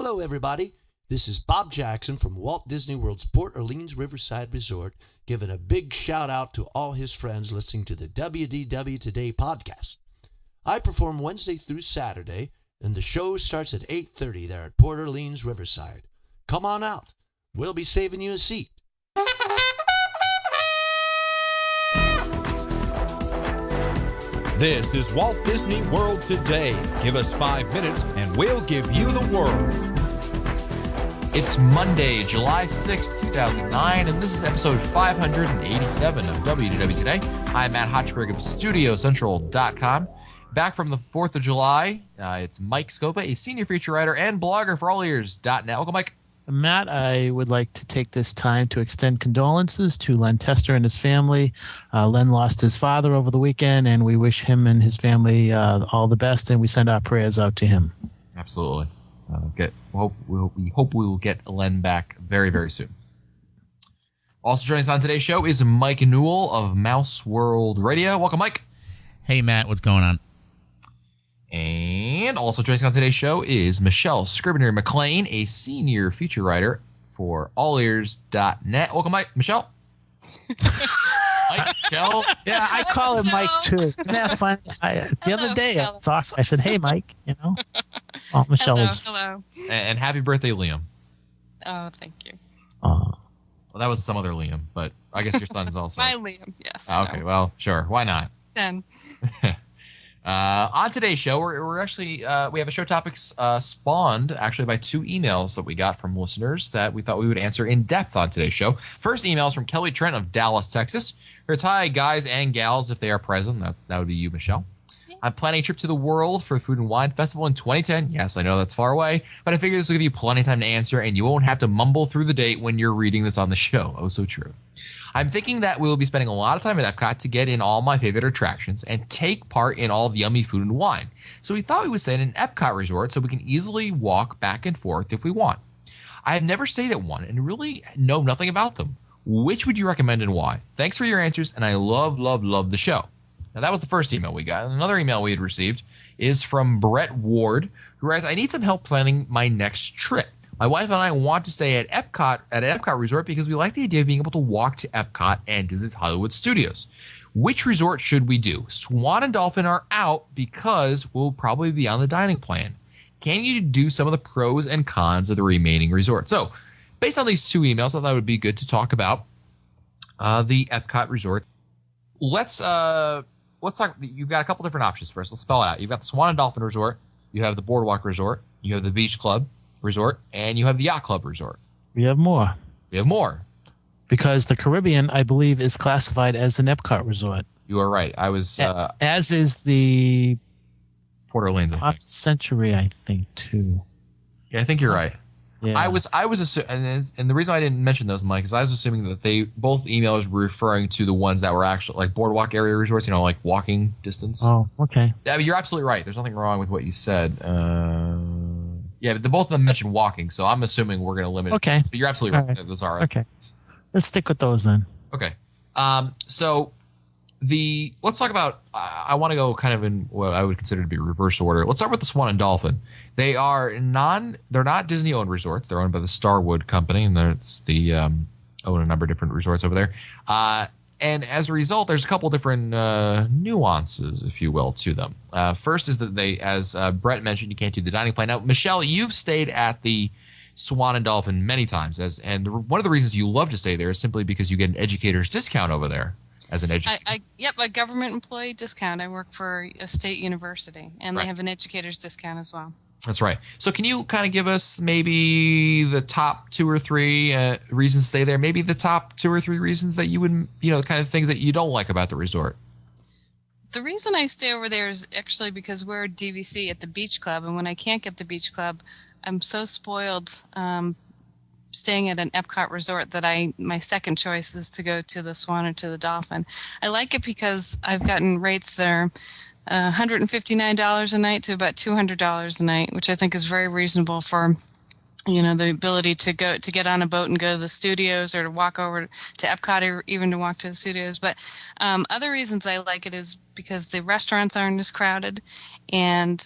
Hello, everybody. This is Bob Jackson from Walt Disney World's Port Orleans Riverside Resort, giving a big shout out to all his friends listening to the WDW Today podcast. I perform Wednesday through Saturday, and the show starts at 8:30 there at Port Orleans Riverside. Come on out. We'll be saving you a seat. This is Walt Disney World Today. Give us 5 minutes and we'll give you the world. It's Monday, July 6th, 2009, and this is episode 587 of WDW Today. I'm Matt Hochberg of StudioCentral.com. Back from the 4th of July, it's Mike Scopa, a senior feature writer and blogger for allears.net. Welcome, Mike. Matt, I would like to take this time to extend condolences to Len Tester and his family. Len lost his father over the weekend, and we wish him and his family all the best, and we send our prayers out to him. Absolutely. We hope we will get Len back very, very soon. Also joining us on today's show is Mike Newell of Mouse World Radio. Welcome, Mike. Hey, Matt. What's going on? And also joining us on today's show is Michelle Scribner McLean, a senior feature writer for allears.net. Welcome, Mike. Michelle. Mike, Michelle. Yeah, I call him Mike, too. Isn't that funny? The other day, I said, hey, Mike, you know. Oh, Michelle Hello. And happy birthday, Liam. Oh, thank you. Well, that was some other Liam, but I guess your son is also. My Liam, yes. Okay, no. Well, sure. Why not? It's 10. On today's show, we're actually we have a show topics spawned actually by 2 emails that we got from listeners that we thought we would answer in depth on today's show. First email is from Kelly Trent of Dallas, Texas. Her hi, guys and gals, if they are present. That would be you, Michelle. Yeah. I'm planning a trip to the world for the Food and Wine Festival in 2010. Yes, I know that's far away, but I figure this will give you plenty of time to answer, and you won't have to mumble through the date when you're reading this on the show. Oh, so true. I'm thinking that we will be spending a lot of time at Epcot to get in all my favorite attractions and take part in all the yummy food and wine. So we thought we would stay in an Epcot resort so we can easily walk back and forth if we want. I have never stayed at one and really know nothing about them. Which would you recommend and why? Thanks for your answers, and I love the show. Now, that was the first email we got. Another email we had received is from Brett Ward, who writes, I need some help planning my next trip. My wife and I want to stay at an Epcot resort because we like the idea of being able to walk to Epcot and Disney's Hollywood Studios. Which resort should we do? Swan and Dolphin are out because we'll probably be on the dining plan. Can you do some of the pros and cons of the remaining resorts? So, based on these 2 emails, I thought it would be good to talk about the Epcot resort. Let's talk. You've got a couple different options for us. Let's spell it out. You've got the Swan and Dolphin Resort. You have the Boardwalk Resort. You have the Beach Club Resort, and you have the Yacht Club Resort. We have more. Because the Caribbean, I believe, is classified as an Epcot resort. You are right. I was... as is the... Port Orleans, Pop Century, I think, too. Yeah, I think you're right. Yeah. I was assuming, and the reason I didn't mention those, Mike, is I was assuming that both emails were referring to the ones that were actually like boardwalk area resorts, like walking distance. Oh, okay. Yeah, you're absolutely right. There's nothing wrong with what you said. Yeah, but both of them mentioned walking, so I'm assuming we're going to limit. Okay. But you're absolutely right. Right. Those are okay. Let's stick with those then. Okay. So let's talk about. I want to go kind of in what I would consider to be reverse order. Let's start with the Swan and Dolphin. They're not Disney owned resorts. They're owned by the Starwood Company, and it's the own a number of different resorts over there. And as a result, there's a couple different nuances, if you will, to them. First is that they, as Brett mentioned, you can't do the dining plan. Now, Michelle, you've stayed at the Swan and Dolphin many times, and one of the reasons you love to stay there is simply because you get an educator's discount over there as an educator. Yep, a government employee discount. I work for a state university, and Right. They have an educator's discount as well. That's right. So can you kind of give us maybe the top 2 or 3 reasons to stay there? Maybe the top 2 or 3 reasons that you would, kind of things that you don't like about the resort. The reason I stay over there is actually because we're DVC at the Beach Club, and when I can't get the Beach Club, I'm so spoiled staying at an Epcot resort that my second choice is to go to the Swan or to the Dolphin. I like it because I've gotten rates that are $159 a night to about $200 a night, which I think is very reasonable for the ability to get on a boat and go to the studios, or to walk over to Epcot, or even to walk to the studios. But other reasons I like it is because the restaurants aren't as crowded, and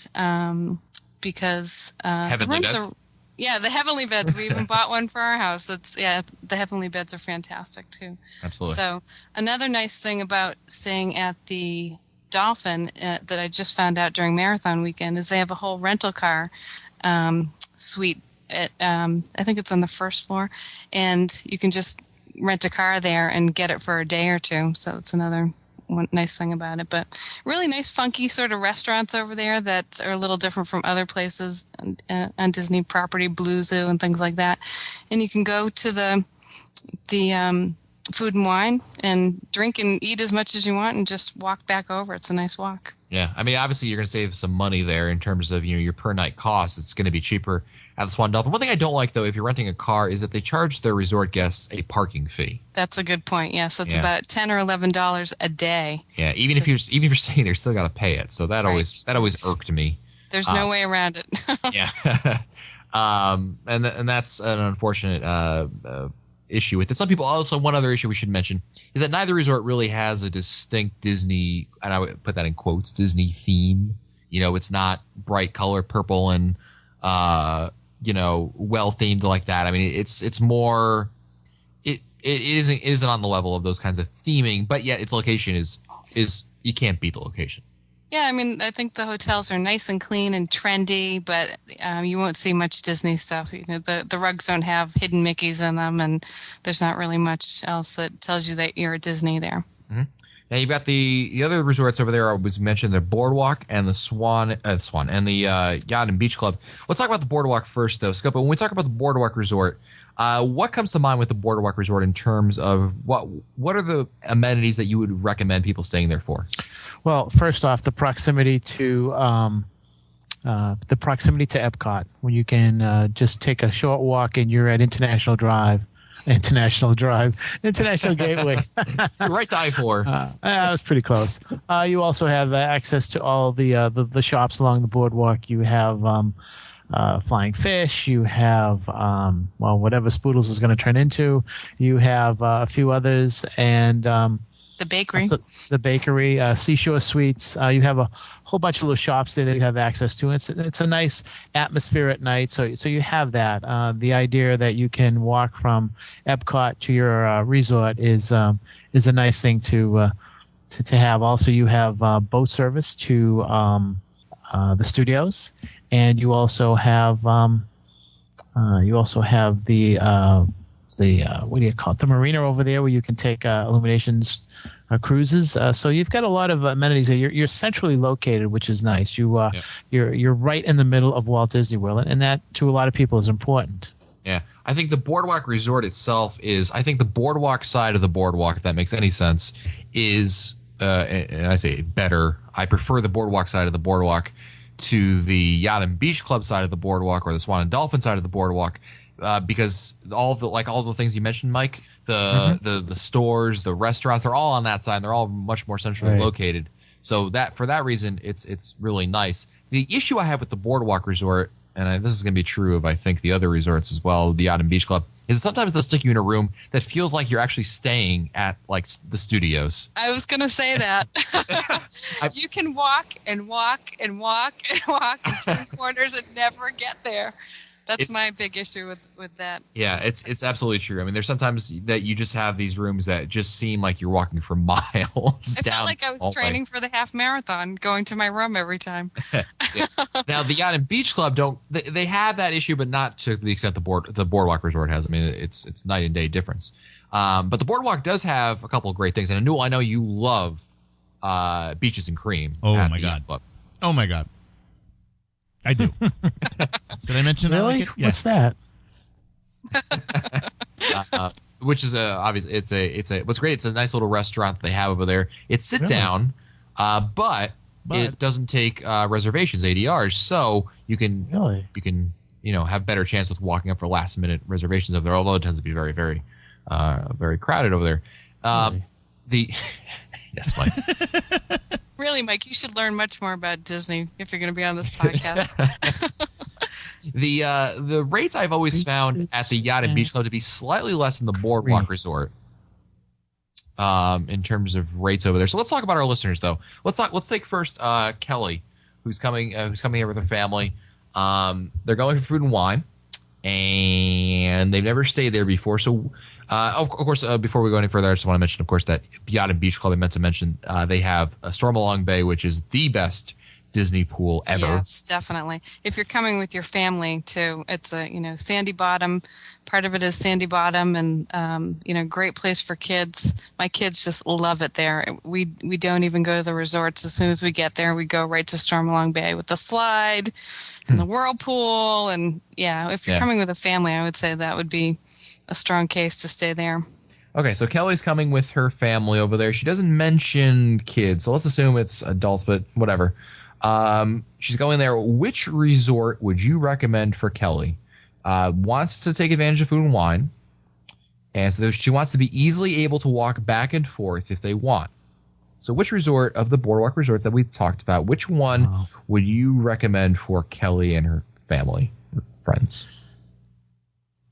because Heavenly the rooms Beds? Yeah, the Heavenly Beds. We even bought one for our house. The Heavenly Beds are fantastic too. Absolutely. So another nice thing about staying at the Dolphin that I just found out during marathon weekend is they have a whole rental car suite. I think it's on the first floor, and you can just rent a car there and get it for a day or two. So that's another one nice thing about it. But really nice, funky sort of restaurants over there that are a little different from other places on Disney property, Blue Zoo and things like that. And you can go to the Food and Wine and drink and eat as much as you want and just walk back over. It's a nice walk. Yeah, I mean, obviously you're going to save some money there in terms of your per night costs. It's going to be cheaper at the Swan Dolphin. One thing I don't like though, if you're renting a car, is that they charge their resort guests a parking fee. That's a good point. Yeah, so it's about $10 or $11 a day. Yeah, even if you're staying there, you still got to pay it. So that always irked me. There's no way around it. Yeah, and that's an unfortunate issue with it. Some people also, one other issue we should mention is that neither resort really has a distinct Disney, and I would put that in quotes, Disney theme. It's not bright color purple and well themed like that. I mean, it's more it isn't on the level of those kinds of theming, but yet its location is you can't beat the location. Yeah, I mean, I think the hotels are nice and clean and trendy, but you won't see much Disney stuff. The rugs don't have hidden Mickeys in them, and there's not really much else that tells you that you're at Disney there. Mm-hmm. Now you've got the other resorts over there. I was mentioned the Boardwalk and the Swan and the Yacht and Beach Club. Let's talk about the Boardwalk first, though, Scott. But when we talk about the Boardwalk Resort, what comes to mind with the Boardwalk Resort in terms of what are the amenities that you would recommend people staying there for? Well, first off, the proximity to Epcot, when you can just take a short walk and you're at International Gateway. Right to I-4. That was pretty close. You also have access to all the shops along the boardwalk. You have Flying Fish. You have whatever Spoodles is going to turn into. You have a few others, and the bakery, Seashore Suites. You have a whole bunch of little shops there that you have access to. It's a nice atmosphere at night. So you have that. The idea that you can walk from Epcot to your resort is a nice thing to have. Also, you have boat service to the studios, and you also have the what do you call it? The marina over there, where you can take Illuminations cruises. So you've got a lot of amenities there. You're centrally located, which is nice. You're right in the middle of Walt Disney World, and that to a lot of people is important. Yeah, I think the Boardwalk Resort itself is. I think the boardwalk side of the boardwalk, if that makes any sense, is. And I say better. I prefer the boardwalk side of the boardwalk to the Yacht and Beach Club side of the boardwalk or the Swan and Dolphin side of the boardwalk. Because all the things you mentioned, Mike, the stores, the restaurants, they're all on that side. And they're all much more centrally located. So for that reason, it's really nice. The issue I have with the Boardwalk Resort, and this is going to be true of I think the other resorts as well, the Yacht and Beach Club, is sometimes they'll stick you in a room that feels like you're actually staying at like the studios. I was going to say that. You can walk and walk and walk and walk and turn corners and never get there. That's my big issue with that. Yeah, it's absolutely true. I mean, there's sometimes that you just have these rooms that just seem like you're walking for miles. I felt like I was training for the half marathon, going to my room every time. Now, the Yacht and Beach Club they have that issue, but not to the extent the Boardwalk Resort has. I mean, it's night and day difference. But the Boardwalk does have a couple of great things, and I know you love Beaches and Cream. Oh my God! Oh my God! I do. Did I mention that? Really? Like yeah. What's that? Which is obviously it's a what's great. It's a nice little restaurant that they have over there. It's sit down, but it doesn't take reservations, ADRs, so you can have better chance with walking up for last minute reservations over there. Although it tends to be very very very crowded over there. Really? Yes, Mike. Really, Mike, you should learn much more about Disney if you're going to be on this podcast. The rates I've always found at the Yacht and Beach Club to be slightly less than the Boardwalk Resort in terms of rates over there. So let's talk about our listeners, though. Let's take first Kelly, who's coming here with her family. They're going for Food and Wine. and they've never stayed there before. So, of course, before we go any further, I just want to mention, of course, that Yacht and Beach Club, I meant to mention, they have a Stormalong Bay, which is the best Disney pool ever. Yes, definitely. If you're coming with your family too, it's a sandy bottom. Part of it is sandy bottom, and great place for kids. My kids just love it there. We don't even go to the resorts. As soon as we get there, we go right to Stormalong Bay with the slide and the whirlpool. And if you're coming with a family, I would say that would be a strong case to stay there. Okay, so Kelly's coming with her family over there. She doesn't mention kids, so let's assume it's adults, but whatever. She's going there. Which resort would you recommend for Kelly? Wants to take advantage of Food and Wine, and so she wants to be easily able to walk back and forth if they want. So which resort of the Boardwalk resorts that we've talked about, which one would you recommend for Kelly and her family, her friends?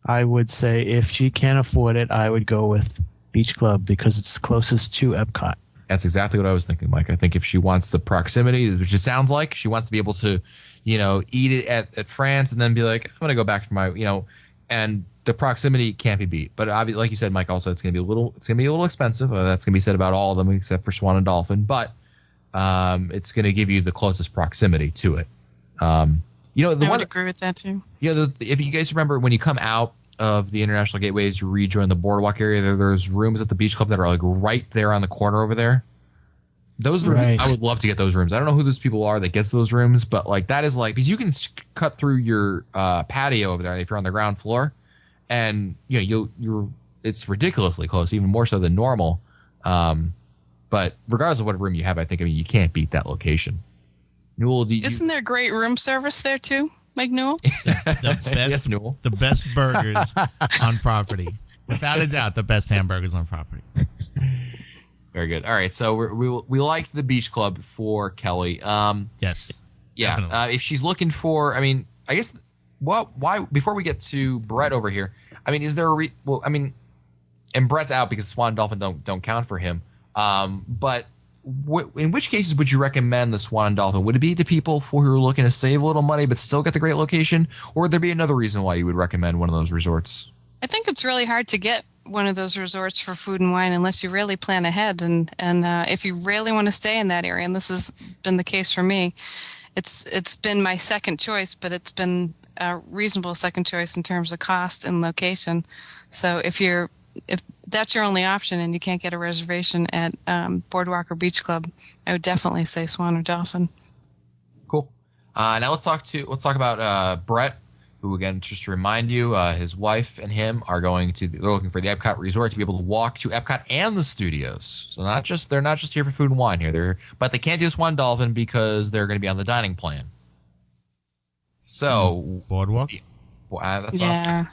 I would say if she can't afford it, I would go with Beach Club because it's closest to Epcot. That's exactly what I was thinking, Mike. I think if she wants the proximity, which it sounds like, she wants to be able to, eat it at France and then be like, I'm going to go back for my, and the proximity can't be beat. But obviously, like you said, Mike, also it's going to be a little expensive. That's going to be said about all of them except for Swan and Dolphin. But it's going to give you the closest proximity to it. I would agree with that too. Yeah, if you guys remember when you come out of the international gateways, you rejoin the boardwalk area. There's rooms at the Beach Club that are like right there on the corner over there. Those rooms, I would love to get those rooms. I don't know who those people are that gets those rooms, but like that is like because you can cut through your patio over there if you're on the ground floor, and it's ridiculously close, even more so than normal. But regardless of what room you have, I mean you can't beat that location. Newell, isn't there great room service there too? Like Newell? Yes, Newell. The best burgers on property. Without a doubt, the best hamburgers on property. Very good. All right, so we like the Beach Club for Kelly. Yes. Yeah. If she's looking for, I mean, I guess, why before we get to Brett over here, I mean, is there and Brett's out because Swan and Dolphin don't count for him. But in which cases would you recommend the Swan and Dolphin? Would it be to people who are looking to save a little money but still get the great location, or would there be another reason why you would recommend one of those resorts? I think it's really hard to get one of those resorts for Food and Wine unless you really plan ahead. And if you really want to stay in that area, and this has been the case for me, it's been my second choice, but it's been a reasonable second choice in terms of cost and location. So if that's your only option and you can't get a reservation at Boardwalk or Beach Club, I would definitely say Swan or Dolphin. Cool. Now let's talk about Brett, who again, just to remind you, his wife and him are they're looking for the Epcot Resort to be able to walk to Epcot and the studios. So they're not just here for Food and Wine here. But they can't do Swan Dolphin because they're going to be on the dining plan. So Boardwalk. That's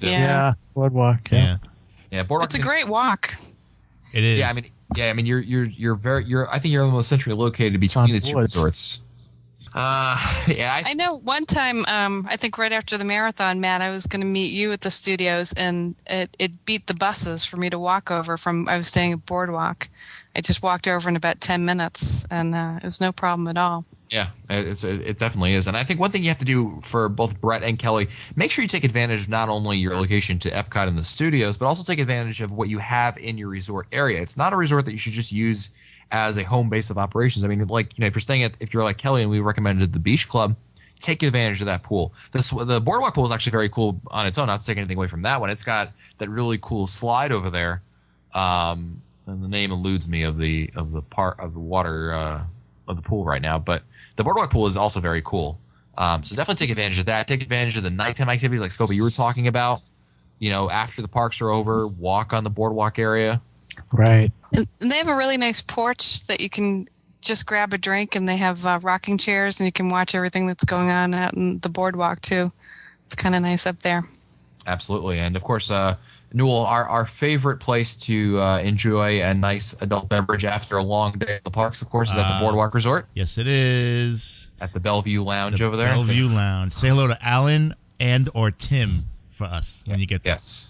Yeah, Boardwalk. Yeah. Yeah, Boardwalk. It's a great walk. It is. Yeah, I mean, you're I think you're almost centrally located between the two resorts. I know one time, I think right after the marathon, Matt, I was going to meet you at the studios, and it beat the buses for me to walk over I was staying at Boardwalk. I just walked over in about 10 minutes, and it was no problem at all. Yeah, it definitely is. And I think one thing you have to do for both Brett and Kelly, make sure you take advantage of not only your location to Epcot and the studios, but also take advantage of what you have in your resort area. It's not a resort that you should just use as a home base of operations. I mean, if you're like Kelly and we recommended the Beach Club, take advantage of that pool. The Boardwalk pool is actually very cool on its own. Not to take anything away from that one. It's got that really cool slide over there. And the name eludes me of the part of the water of the pool right now, but the Boardwalk pool is also very cool. So definitely take advantage of that. Take advantage of the nighttime activities like Scopa you were talking about. After the parks are over, walk on the Boardwalk area. Right. And they have a really nice porch that you can just grab a drink, and they have rocking chairs, and you can watch everything that's going on out in the Boardwalk too. It's kind of nice up there. Absolutely. And of course, Newell, our favorite place to enjoy a nice adult beverage after a long day in the parks, of course, is at the Boardwalk Resort. Yes, it is. At the Bellevue Lounge over there. Bellevue Lounge. Say hello to Alan or Tim for us when you get there. Yes.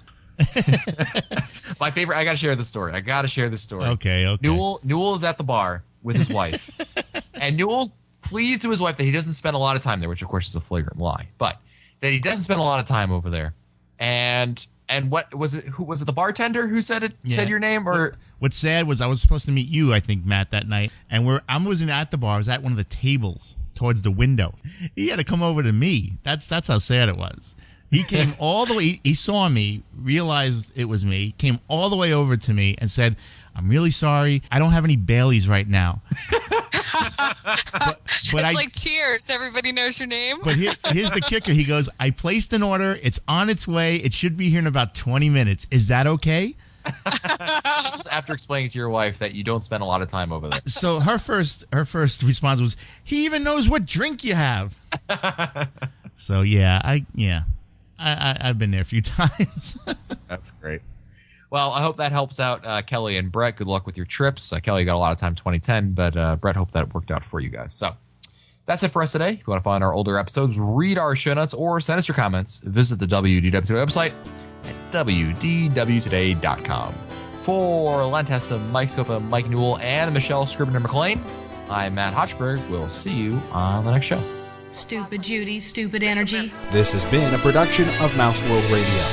My favorite. I got to share this story. Okay. Newell is at the bar with his wife, and Newell pleads to his wife that he doesn't spend a lot of time there, which of course is a flagrant lie, but that he doesn't spend a lot of time over there. And what was it? Who was it? The bartender who said it? Yeah. Said your name? Or What's sad was I was supposed to meet you, I think, Matt, that night, and I wasn't at the bar. I was at one of the tables towards the window. He had to come over to me. That's how sad it was. He came all the way. He saw me, realized it was me, came all the way over to me and said, "I'm really sorry. I don't have any Baileys right now." It's like Cheers. Everybody knows your name. But here's the kicker. He goes, "I placed an order. It's on its way. It should be here in about 20 minutes. Is that okay?" after explaining to your wife that you don't spend a lot of time over there. So her first response was, "He even knows what drink you have." So I've been there a few times. That's great. Well, I hope that helps out Kelly and Brett. Good luck with your trips. Kelly got a lot of time 2010, but Brett, hope that worked out for you guys. So that's it for us today. If you want to find our older episodes, read our show notes, or send us your comments, visit the WDW Today website at WDWtoday.com. For Len Testa, Mike Scopa, Mike Newell, and Michelle Scribner-McLean, I'm Matt Hochberg. We'll see you on the next show. Stupid Judy, stupid energy. This has been a production of Mouse World Radio.